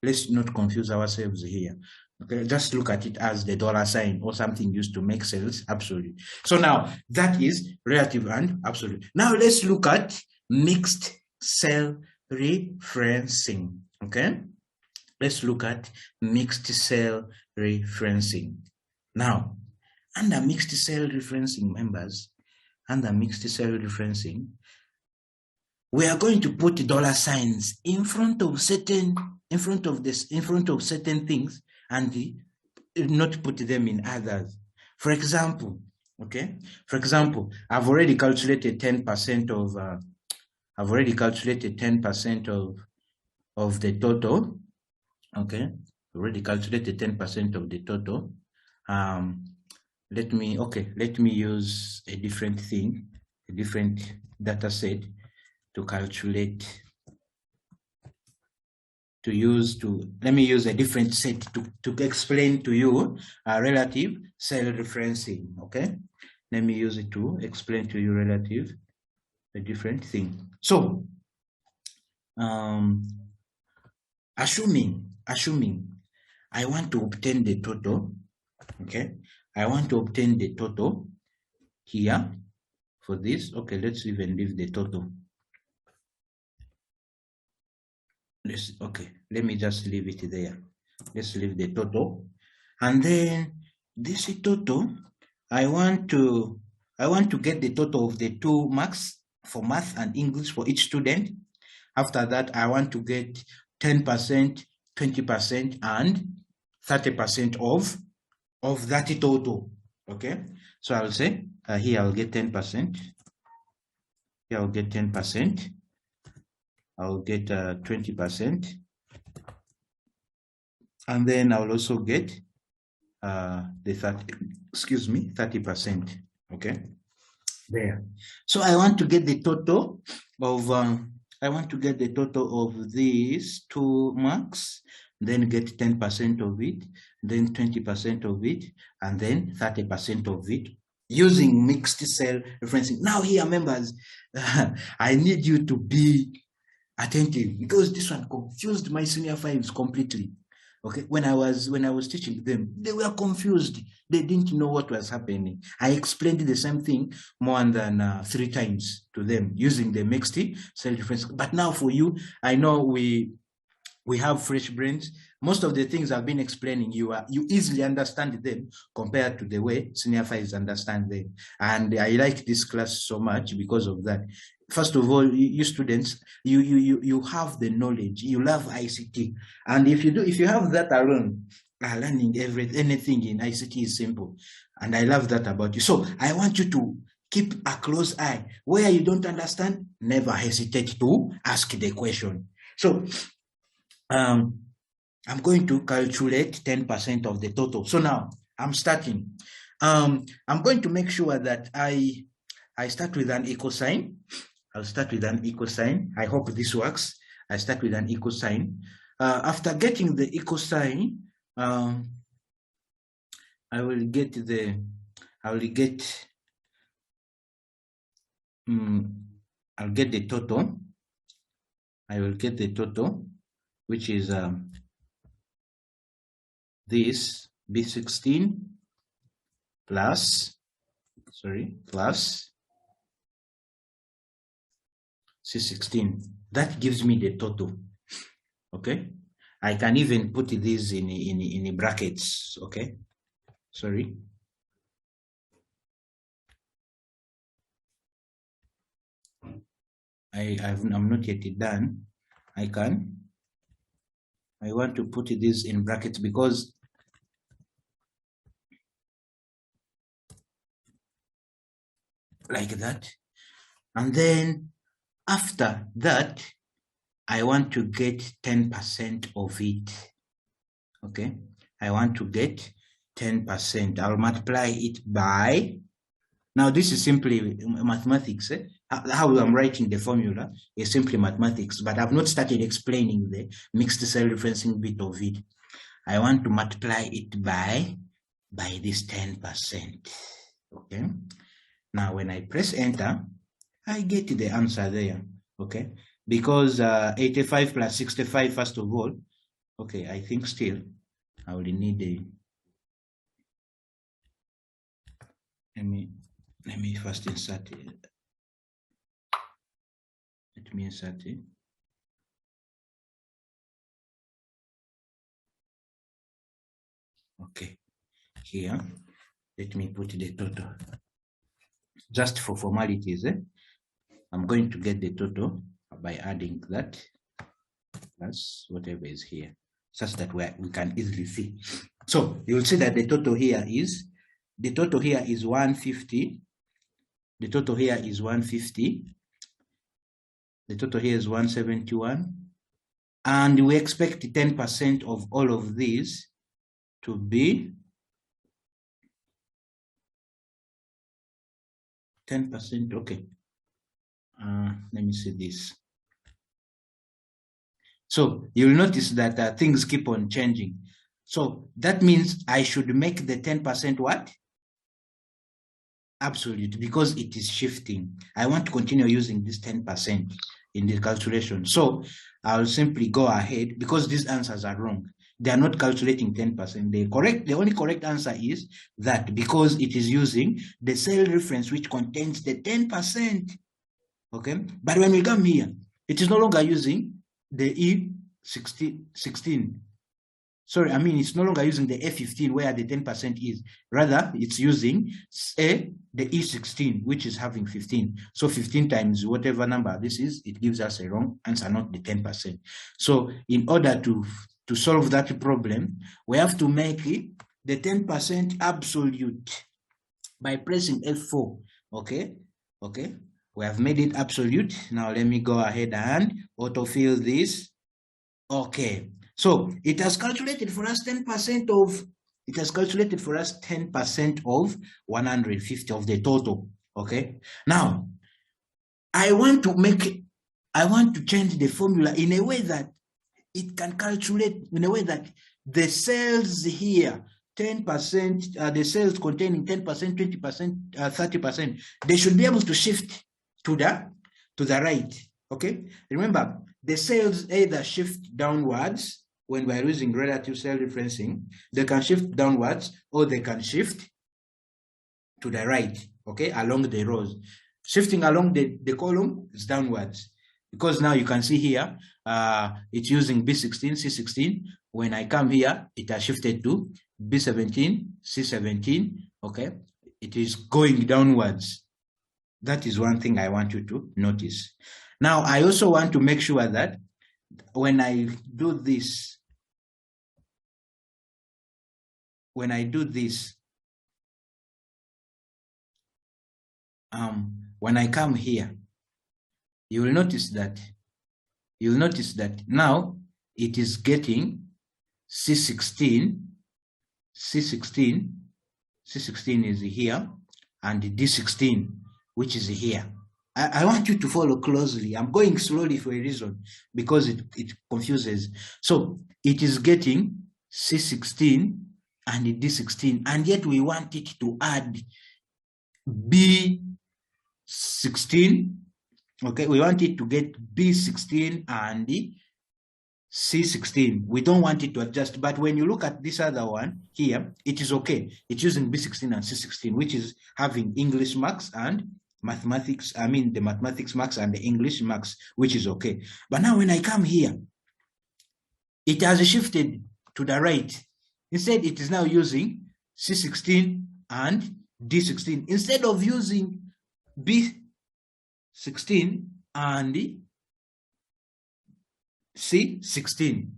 Let's not confuse ourselves here. Okay, just look at it as the dollar sign or something used to make cells absolute. So now that is relative and absolute. Now let's look at mixed cell referencing. Okay, let's look at mixed cell referencing. Now, under mixed cell referencing, members, under mixed cell referencing, we are going to put dollar signs in front of certain things and not put them in others. For example, okay, for example, I've already calculated 10% of the total. Okay, already calculated 10% of the total. Let me use a different thing, a different data set to calculate, let me use a different set to explain to you relative cell referencing, okay? Let me use it to explain to you a different thing. So, assuming I want to obtain the total, okay? I want to obtain the total here for this. Okay, let's even leave the total. Let me just leave it there. Let's leave the total. And then this total, I want to get the total of the 2 marks for math and English for each student. After that, I want to get 10%, 20%, and 30% of that total. Okay, so I'll say here I'll get 10%. Here I'll get 10%. I'll get 20%, and then I'll also get the 30%. Okay, there. So I want to get the total of these 2 marks, then get 10% of it, then 20% of it, and then 30% of it, using mixed cell referencing. Now here, members, I need you to be attentive because this one confused my senior fives completely. Okay, when I was teaching them, they were confused. They didn't know what was happening. I explained the same thing more than 3 times to them using the mixed cell referencing. But now for you, I know we have fresh brains. Most of the things I've been explaining, you easily understand them compared to the way senior fives understand them. And I like this class so much because of that. First of all, you students, you have the knowledge, you love ICT. And if you have that alone, learning anything in ICT is simple. And I love that about you. So I want you to keep a close eye. Where you don't understand, never hesitate to ask the question. So I'm going to calculate 10% of the total. So now I'm starting. I'm going to make sure that I start with an equal sign. I'll start with an equal sign. I hope this works. I start with an equal sign. After getting the equal sign, I'll get the total. I will get the total, which is this B16 plus C16. That gives me the total. Okay, I can even put this in brackets. Okay, sorry. I'm not yet done. I want to put this in brackets because like that. And then after that, I want to get 10% of it. Okay, I want to get 10%. I'll multiply it by, now this is simply mathematics. How I'm writing the formula is simply mathematics, but I've not started explaining the mixed cell referencing bit of it. I want to multiply it by this 10%. Okay, now when I press enter, I get the answer there. Okay, because 85 plus 65, first of all, okay, I think still I will need a, let me first insert it. Let me insert it. Okay, here, let me put the total. Just for formalities, I'm going to get the total by adding that plus whatever is here, such that we can easily see. So you will see that the total here is 150. The total here is 150. The total here is 171. And we expect 10% of all of these to be 10%. Okay. Let me see this. So you'll notice that things keep on changing. So that means I should make the 10% what? Absolute, because it is shifting. I want to continue using this 10% in the calculation. So I'll simply go ahead, because these answers are wrong. They are not calculating 10%. The only correct answer is that, because it is using the cell reference which contains the 10%. Okay, but when we come here, it is no longer using the E16. Sorry, I mean, it's no longer using the A15 where the 10% is. Rather, it's using the E16, which is having 15. So 15 times whatever number this is, it gives us a wrong answer, not the 10%. So in order to solve that problem, we have to make it the 10% absolute by pressing F4. Okay, okay. We have made it absolute. Now let me go ahead and autofill this. Okay. So it has calculated for us 10% of, it has calculated for us 10% of 150 of the total. Okay. Now I want to change the formula in a way that it can calculate in a way that the cells here, 10%, the cells containing 10%, 20%, 30%, they should be able to shift to the right. Okay. Remember, the cells either shift downwards when we're using relative cell referencing, they can shift downwards or they can shift to the right, okay, along the rows. Shifting along the column is downwards, because now you can see here, it's using B16, C16. When I come here, it has shifted to B17, C17, okay? It is going downwards. That is one thing I want you to notice. Now, I also want to make sure that when I do this, when I come here, you will notice that now it is getting C16 is here, and D16, which is here. I want you to follow closely. I'm going slowly for a reason, because it confuses. So it is getting C16 and D16, and yet we want it to add B16. Okay, we want it to get B16 and C16. We don't want it to adjust, but when you look at this other one here, it is okay. It's using B16 and C16, which is having English marks and mathematics, I mean the mathematics marks and the English marks, which is okay. But now when I come here, it has shifted to the right. Instead, it is now using C16 and D16 instead of using B16 and C16.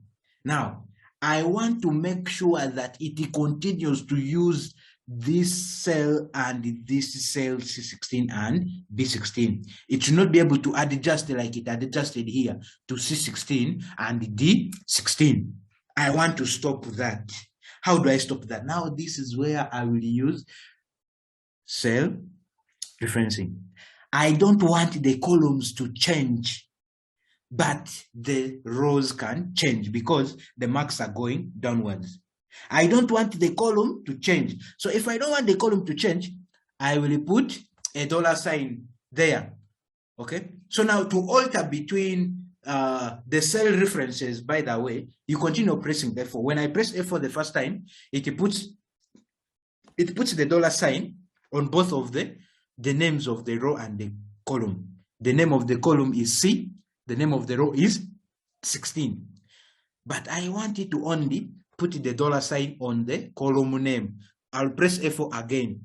Now, I want to make sure that it continues to use this cell and this cell C16 and B16. It should not be able to adjust like it adjusted here to C16 and D16. I want to stop that. How do I stop that? Now, this is where I will use cell referencing. I don't want the columns to change, but the rows can change because the marks are going downwards. I don't want the column to change. So if I don't want the column to change, I will put a $sign there. Okay. So now to alter between the cell references, by the way, you continue pressing F4. When I press F4 the first time, it puts the $sign on both of the names of the row and the column. The name of the column is C. The name of the row is 16. But I want it to only put the $sign on the column name. I'll press F4 again.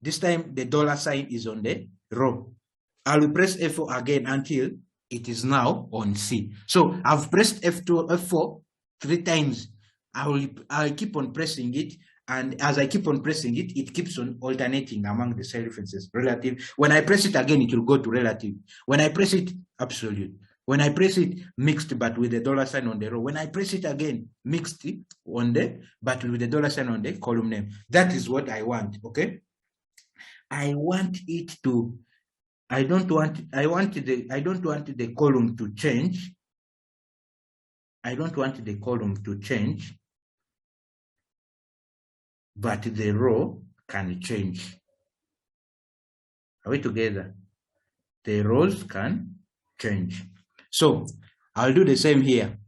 This time the $sign is on the row. I'll press F4 again until it is now on C. So I've pressed F4 3 times. I'll keep on pressing it. And as I keep on pressing it, it keeps on alternating among the cell references, relative. When I press it again, it will go to relative. When I press it, absolute. When I press it, mixed, but with the $sign on the row. When I press it again, mixed on but with the $sign on the column name. That is what I want, okay? I want it to, I don't want the column to change. I don't want the column to change, but the row can change. Are we together? The rows can change. So I'll do the same here.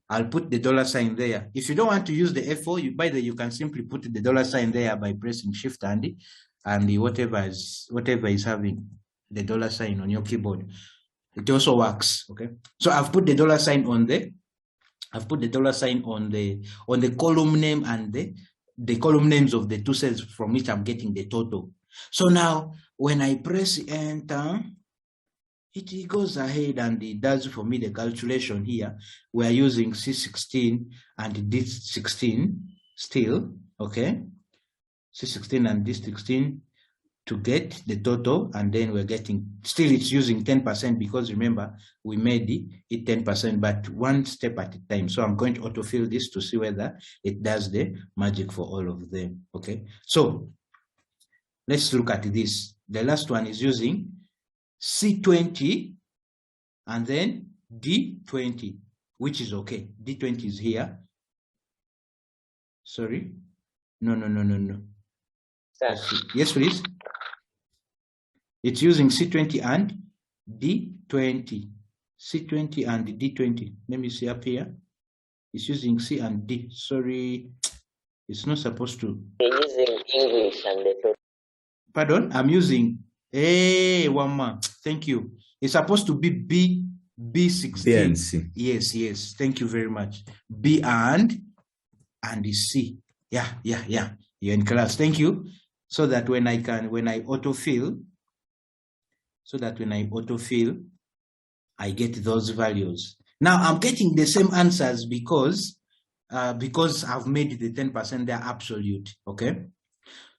I'll put the $sign there. If you don't want to use the F4, you can simply put the $sign there by pressing Shift and whatever is having the $sign on your keyboard. It also works. Okay. So I've put the $sign on the column name and the column names of the 2 cells from which I'm getting the total. So now when I press enter, it goes ahead and it does for me the calculation here. We are using C16 and D16 still, okay? C16 and D16 to get the total, and then we're getting, still it's using 10% because remember, we made it 10%, but one step at a time. So I'm going to autofill this to see whether it does the magic for all of them, okay? So let's look at this. The last one is using C20 and then D20, which is okay. D20 is here. Sorry. No. Yes, please. It's using C20 and D20. C20 and D20. Let me see up here. It's using C and D. Sorry. It's not supposed to. You're using English and the. Pardon? I'm using. Hey, one more. Thank you. It's supposed to be B16. B and C. Yes. Thank you very much. B and C. Yeah. You're in class. Thank you. So that when I autofill, I get those values. Now I'm getting the same answers because I've made the 10% there absolute. Okay.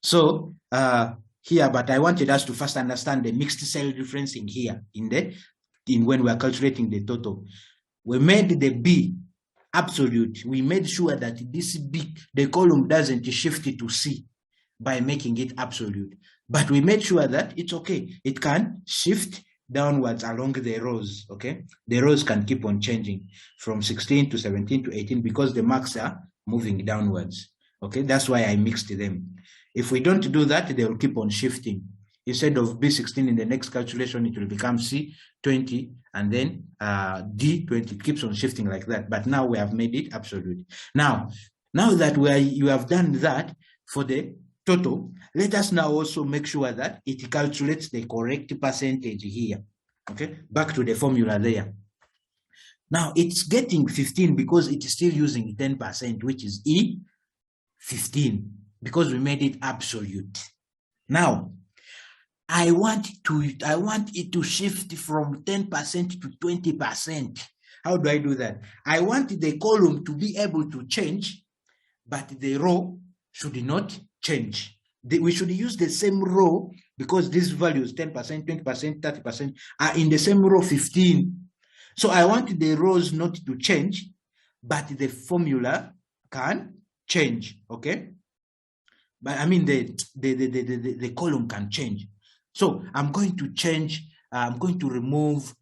So here, but I wanted us to first understand the mixed cell referencing here in when we are calculating the total. We made the B absolute. We made sure that this B, the column doesn't shift to C by making it absolute. But we made sure that it's okay. It can shift downwards along the rows, okay? The rows can keep on changing from 16 to 17 to 18 because the marks are moving downwards, okay? That's why I mixed them. If we don't do that, they will keep on shifting. Instead of B16 in the next calculation, it will become C20 and then D20. It keeps on shifting like that. But now we have made it absolute. Now that you have done that for the total, let us now also make sure that it calculates the correct percentage here. Okay, back to the formula there. Now it's getting 15 because it is still using 10%, which is E15, because we made it absolute. Now I want it to shift from 10% to 20%. How do I do that? I want the column to be able to change, but the row should not change. We should use the same row because these values, 10%, 20%, 30%, are in the same row 15. So I want the rows not to change, but the formula can change, okay? But I mean, the column can change. So I'm going to change, I'm going to remove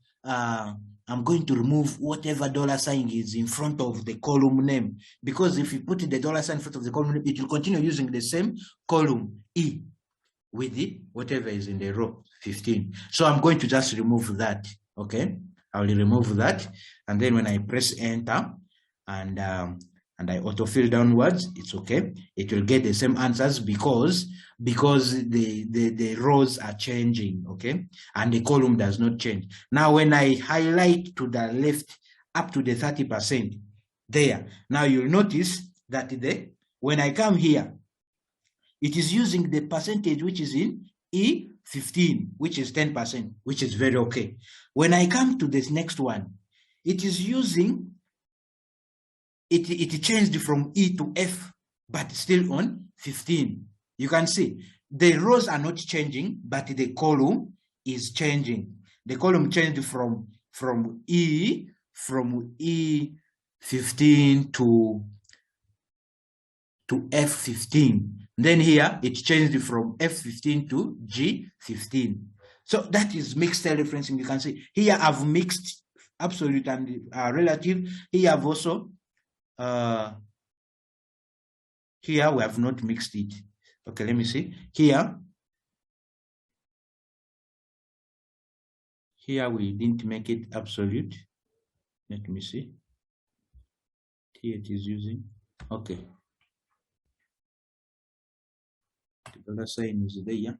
whatever dollar sign is in front of the column name, because if you put the dollar sign in front of the column name, it will continue using the same column E with the whatever is in the row 15. So I'm going to just remove that, okay? I will remove that, and then when I press enter and I autofill downwards, it's okay. It will get the same answers because the rows are changing, okay? And the column does not change. Now, when I highlight to the left up to the 30% there, now you'll notice that when I come here, it is using the percentage which is in E15, which is 10%, which is very okay. When I come to this next one, it is using, it changed from E to F, but still on 15. You can see the rows are not changing, but the column is changing. The column changed from E15 to F15. Then here it changed from F15 to G15. So that is mixed cell referencing. You can see here I've mixed absolute and relative. Here I've also here we have not mixed it. Okay, let me see. Here we didn't make it absolute. Let me see. Here it is using. Okay. The dollar sign is there.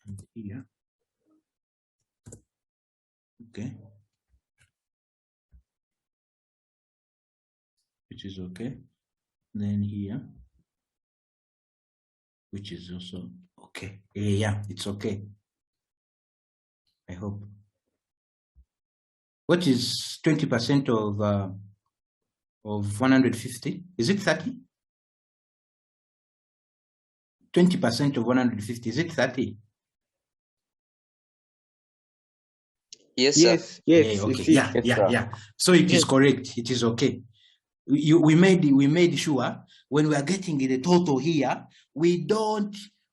And here. Okay. Which is okay. Then here, which is also okay. Yeah, it's okay. I hope. What is 20% of 150? Is it 30? 20% of 150, is it 30? Yes, sir. Yes. Okay. Yes, Yeah. So it is correct. It is okay. We made sure when we are getting the total here, we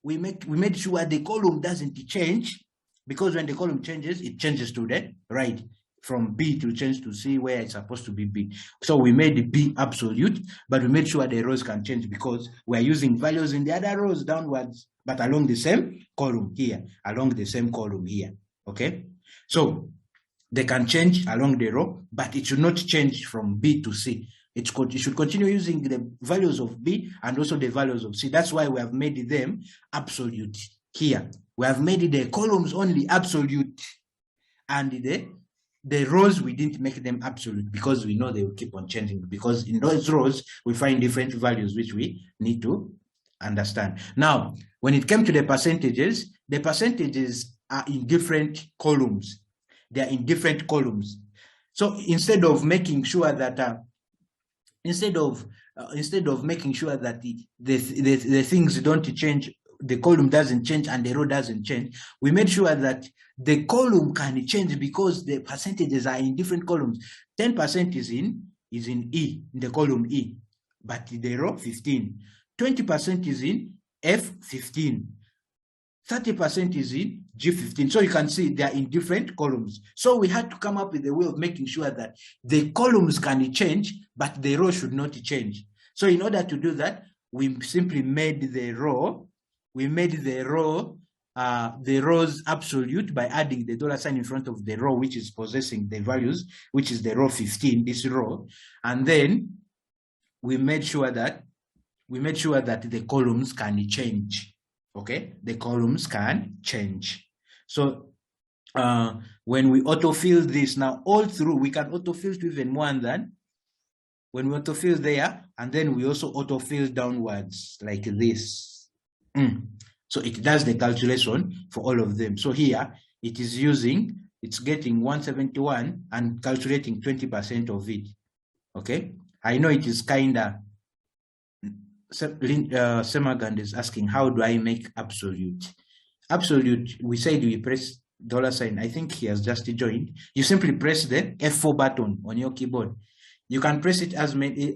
made sure the column doesn't change, because when the column changes, it changes to the right. From B to change to C where it's supposed to be B. So we made B absolute, but we made sure the rows can change because we're using values in the other rows downwards, but along the same column here, okay? So they can change along the row, but it should not change from B to C. It should continue using the values of B and also the values of C. That's why we have made them absolute here. We have made the columns only absolute, and the rows, we didn't make them absolute because we know they will keep on changing, because in those rows, we find different values which we need to understand. Now, when it came to the percentages are in different columns. They are in different columns. So instead of making sure that instead of making sure that the things don't change, the column doesn't change and the row doesn't change, we made sure that the column can change because the percentages are in different columns. 10% is in E, in the column E, but the row 15. 20% is in F15. 30% is in G15. So you can see they are in different columns. So we had to come up with a way of making sure that the columns can change, but the row should not change. So in order to do that, we simply made the row. We made the rows absolute by adding the dollar sign in front of the row, which is possessing the values, which is the row 15, this row. And then we made sure that the columns can change. Okay, the columns can change. So when we autofill this now all through, we can autofill to even more than when we autofill there, and then we also autofill downwards like this. So it does the calculation for all of them. So here it is it's getting 171 and calculating 20% of it. Okay, I know it is kinda Semagand is asking, how do I make absolute? Absolute, we said we press $sign. I think he has just joined. You simply press the F4 button on your keyboard. You can press it as many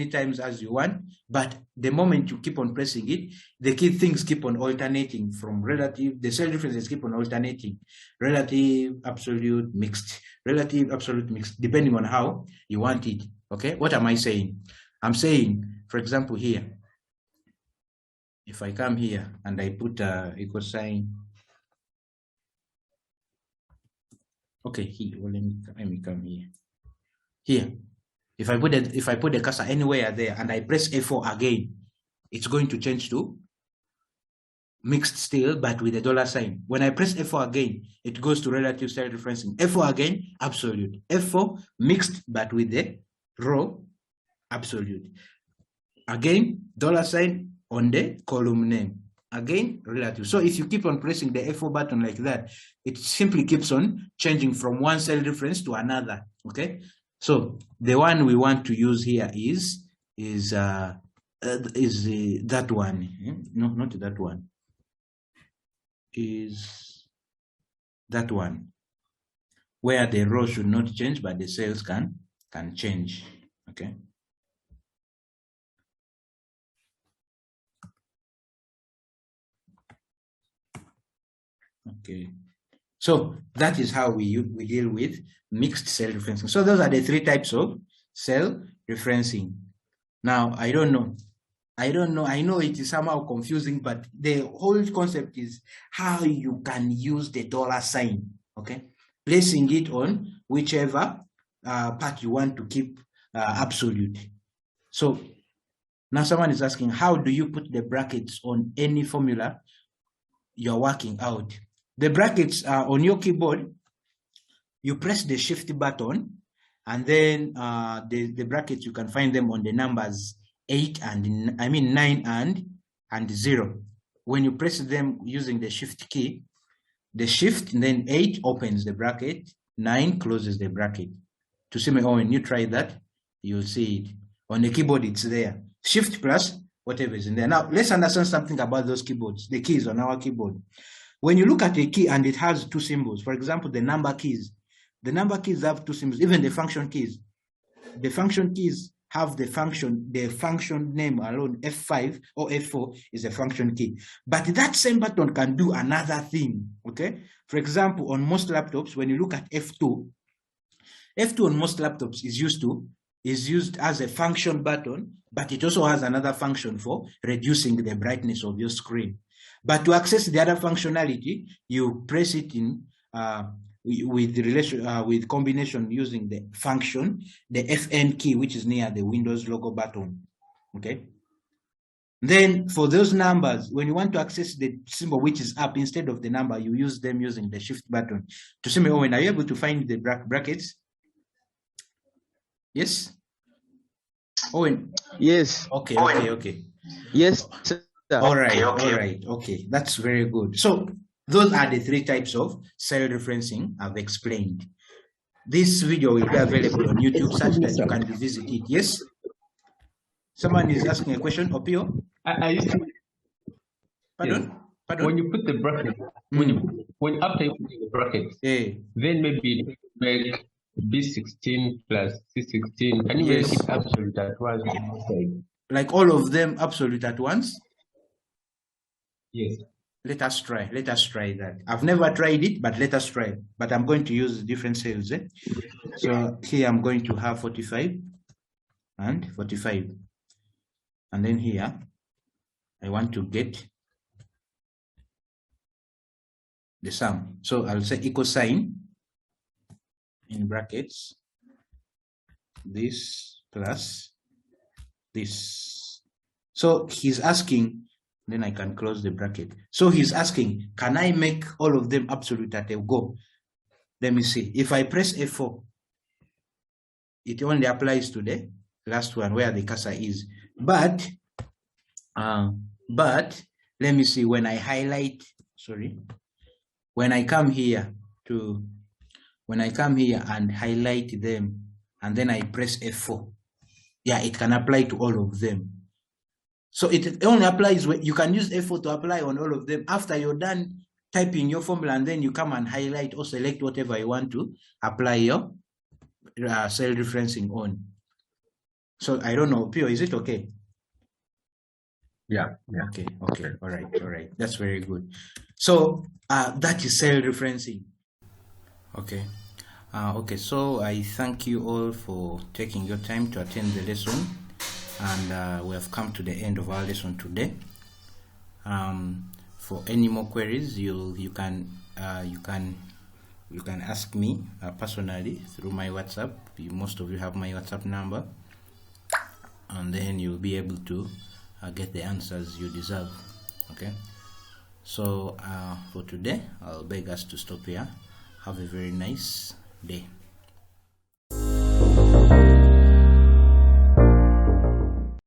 times as you want, but the moment you keep on pressing it, the key things keep on alternating from relative, the cell differences keep on alternating. Relative, absolute, mixed. Relative, absolute, mixed, depending on how you want it. Okay, what am I saying? I'm saying, for example, here, if I come here and I put a equal sign, okay, here, well, let me come here. Here, if I put the cursor anywhere there and I press F4 again, it's going to change to mixed still, but with a $sign. When I press F4 again, it goes to relative cell referencing. F4 again, absolute. F4 mixed, but with the row absolute. Again, $sign on the column name. Again, relative. So if you keep on pressing the F4 button like that, it simply keeps on changing from one cell reference to another. Okay. So the one we want to use here is that one. No, not that one. Is that one where the row should not change, but the cells can change. Okay. Okay, so that is how we deal with mixed cell referencing. So those are the three types of cell referencing. Now, I don't know. I know it is somehow confusing, but the whole concept is how you can use the $sign, okay? Placing it on whichever part you want to keep absolute. So now someone is asking, how do you put the brackets on any formula you're working out? The brackets are on your keyboard. You press the shift button, and then the brackets, you can find them on the numbers 9 and 0. When you press them using the shift key, the shift, and then 8 opens the bracket, 9 closes the bracket. To see me, when you try that, you'll see it. On the keyboard, it's there. Shift plus whatever is in there. Now, let's understand something about those keyboards, the keys on our keyboard. When you look at a key and it has two symbols, for example, the number keys have two symbols, even the function keys. The function keys have the function name alone, F5 or F4 is a function key. But that same button can do another thing, okay? For example, on most laptops, when you look at F2 on most laptops is used as a function button, but it also has another function for reducing the brightness of your screen. But to access the other functionality, you press it in with combination using the function, the FN key, which is near the Windows logo button. Okay. Then for those numbers, when you want to access the symbol which is up instead of the number, you use them using the shift button. To see me, Owen, are you able to find the brackets? Yes. Owen. Yes. Okay. Yes. Sir. All right. Okay, that's very good. So those are the three types of cell referencing I've explained. This video will be available on YouTube such that you can revisit it. Yes? Someone is asking a question, Opio? Pardon? When you put the bracket, when after you put the bracket, then maybe make B16 plus C16, can you make it absolute at once? Like all of them absolute at once? Yes. Let us try that. I've never tried it, but let us try. But I'm going to use different cells. So here I'm going to have 45 and 45. And then here, I want to get the sum. So I'll say equal sign in brackets, this plus this. So he's asking, then I can close the bracket. So he's asking, can I make all of them absolute at a go? Let me see. If I press F4, it only applies to the last one where the cursor is. But let me see, when I highlight, when I come here and highlight them, and then I press F4, yeah, it can apply to all of them. So it only applies when you can use F4 to apply on all of them. After you're done typing your formula, and then you come and highlight or select whatever you want to apply your cell referencing on. So I don't know, Pio, is it okay? Yeah. Okay. All right. That's very good. So that is cell referencing. Okay. Okay, so I thank you all for taking your time to attend the lesson, and we have come to the end of our lesson today. For any more queries, you can ask me personally through my WhatsApp. Most of you have my WhatsApp number, and then you'll be able to get the answers you deserve. Okay, so for today, I'll beg us to stop here. Have a very nice day.